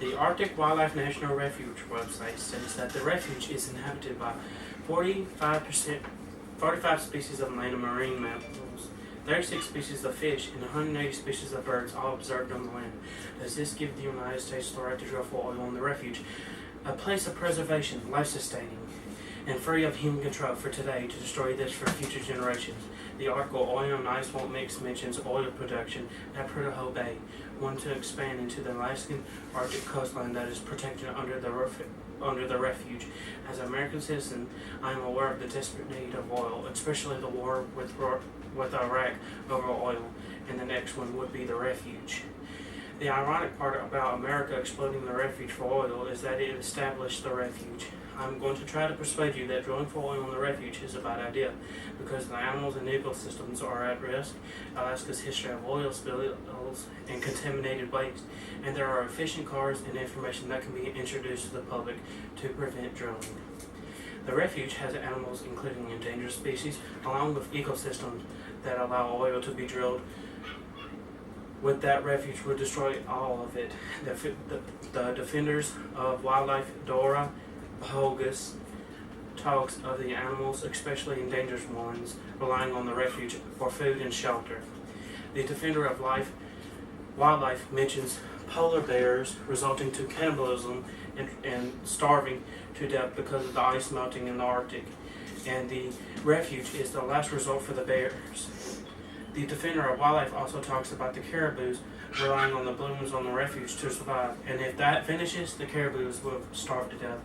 The Arctic Wildlife National Refuge website says that the refuge is inhabited by 45 species of land and marine mammals, 36 species of fish, and 180 species of birds, all observed on the land. Does this give the United States the right to drill for oil in the refuge? A place of preservation, life-sustaining, and free of human control for today to destroy this for future generations. The article Oil and Ice Won't Mix mentions oil production at Prudhoe Bay, one to expand into the Alaskan Arctic coastline that is protected under the refuge. As an American citizen, I am aware of the desperate need of oil, especially the war with Iraq over oil, and the next one would be the refuge. The ironic part about America exploiting the refuge for oil is that it established the refuge. I'm going to try to persuade you that drilling for oil in the refuge is a bad idea because the animals and ecosystems are at risk, Alaska's history of oil spills and contaminated waste, and there are efficient cars and information that can be introduced to the public to prevent drilling. The refuge has animals including endangered species along with ecosystems that allow oil to be drilled. With that refuge would destroy all of it. The defenders of wildlife, Dora Hogus, talks of the animals, especially endangered ones, relying on the refuge for food and shelter. The defender of wildlife mentions polar bears resulting to cannibalism and starving to death because of the ice melting in the Arctic, and the refuge is the last resort for the bears. The defender of wildlife also talks about the caribous relying on the blooms on the refuge to survive, and if that finishes, the caribous will starve to death.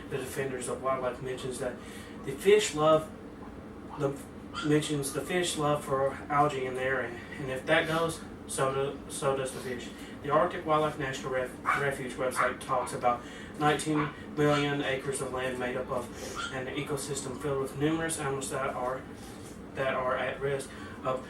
The defenders of wildlife mentions that the fish love for algae in the area, and if that goes, so does the fish. The Arctic Wildlife National Refuge website talks about 19 million acres of land made up of an ecosystem filled with numerous animals that are at risk of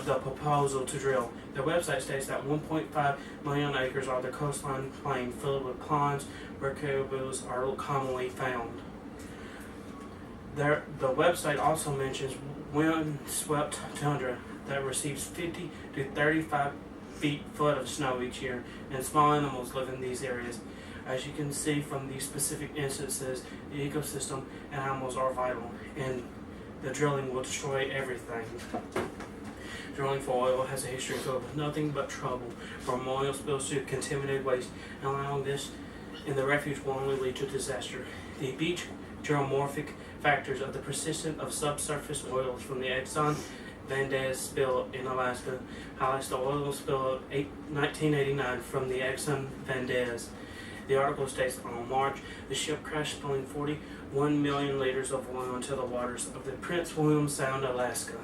the proposal to drill. The website states that 1.5 million acres are the coastline plain filled with ponds where caribous are commonly found. The website also mentions wind-swept tundra that receives 50 to 35 foot of snow each year, and small animals live in these areas. As you can see from these specific instances, the ecosystem and animals are vital, and the drilling will destroy everything. Drilling for oil has a history filled with nothing but trouble, from oil spills to contaminated waste, and allowing this in the refuge will only lead to disaster. The beach geomorphic factors of the persistence of subsurface oils from the Exxon Valdez spill in Alaska highlights the oil spill of 1989 from the Exxon Valdez. The article states on March, the ship crashed spilling 41 million liters of oil into the waters of the Prince William Sound, Alaska.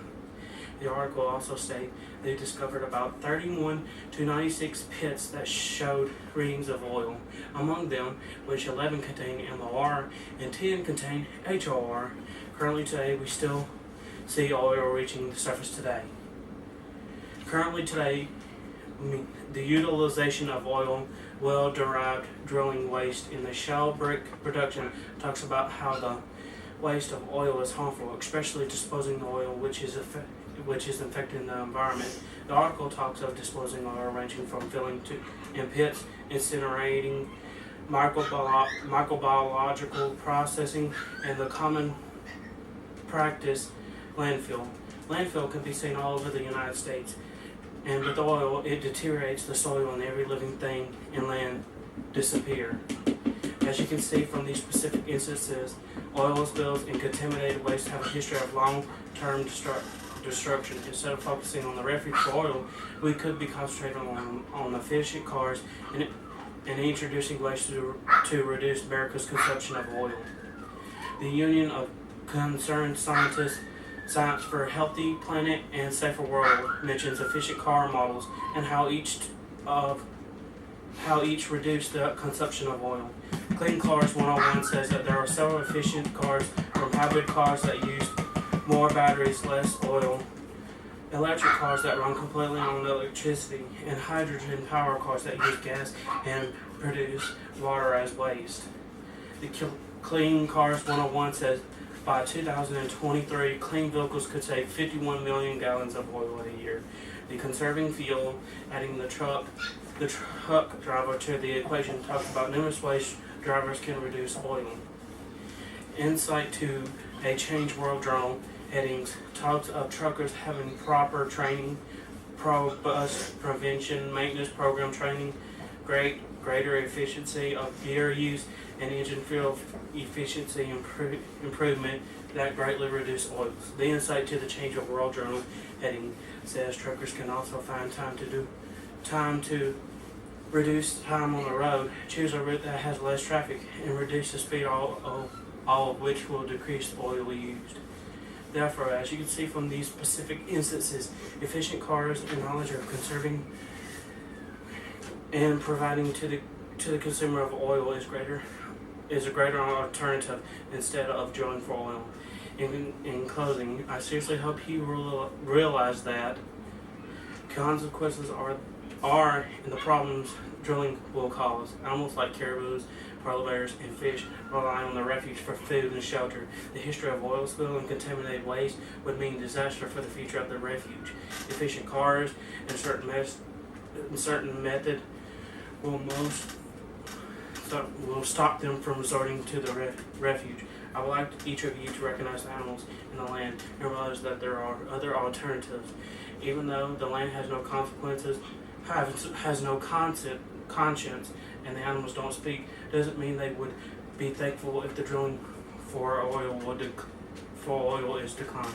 The article also states they discovered about 31 to 96 pits that showed readings of oil, among them which 11 contain MOR and 10 contain HOR. Currently today, we still see oil reaching the surface today. The utilization of well-derived drilling waste in the shale brick production talks about how the waste of oil is harmful, especially disposing the oil which is infecting the environment. The article talks of disposing oil ranging from filling in pits, incinerating, microbiological processing, and the common practice landfill. Landfill can be seen all over the United States, and with oil, it deteriorates the soil and every living thing in land disappear. As you can see from these specific instances, oil spills and contaminated waste have a history of long-term destruction. Instead of focusing on the refuge for oil, we could be concentrating on the fish and cars and introducing waste to reduce America's consumption of oil. The Union of Concerned Science for a Healthy Planet and Safer World mentions efficient car models and how each reduce the consumption of oil. Clean Cars 101 says that there are several efficient cars, from hybrid cars that use more batteries, less oil, electric cars that run completely on electricity, and hydrogen power cars that use gas and produce water as waste. The Clean Cars 101 says by 2023, clean vehicles could save 51 million gallons of oil a year. The Conserving Fuel, adding the truck the truck driver to the equation talks about numerous ways drivers can reduce oil. Insight to a Change World Drone headings talks of truckers having proper training, robust prevention maintenance program training, greater efficiency of gear use, and engine fuel efficiency improvement that greatly reduce oils. The insight to the Change of World Drone heading says truckers can also find time to reduce time on the road, choose a route that has less traffic, and reduce the speed, all of which will decrease the oil used. Therefore, as you can see from these specific instances, efficient cars and knowledge of conserving and providing to the consumer of oil is a greater alternative instead of drilling for oil. In closing, I seriously hope you realize that consequences are in the problems drilling will cause. Animals like caribous, polar bears, and fish rely on the refuge for food and shelter. The history of oil spill and contaminated waste would mean disaster for the future of the refuge. Efficient cars and certain method will stop them from resorting to the refuge. I would like each of you to recognize the animals in the land and realize that there are other alternatives. Even though the land has no consequences, has no conscience, and the animals don't speak, doesn't mean they would be thankful if the drilling for oil is declined.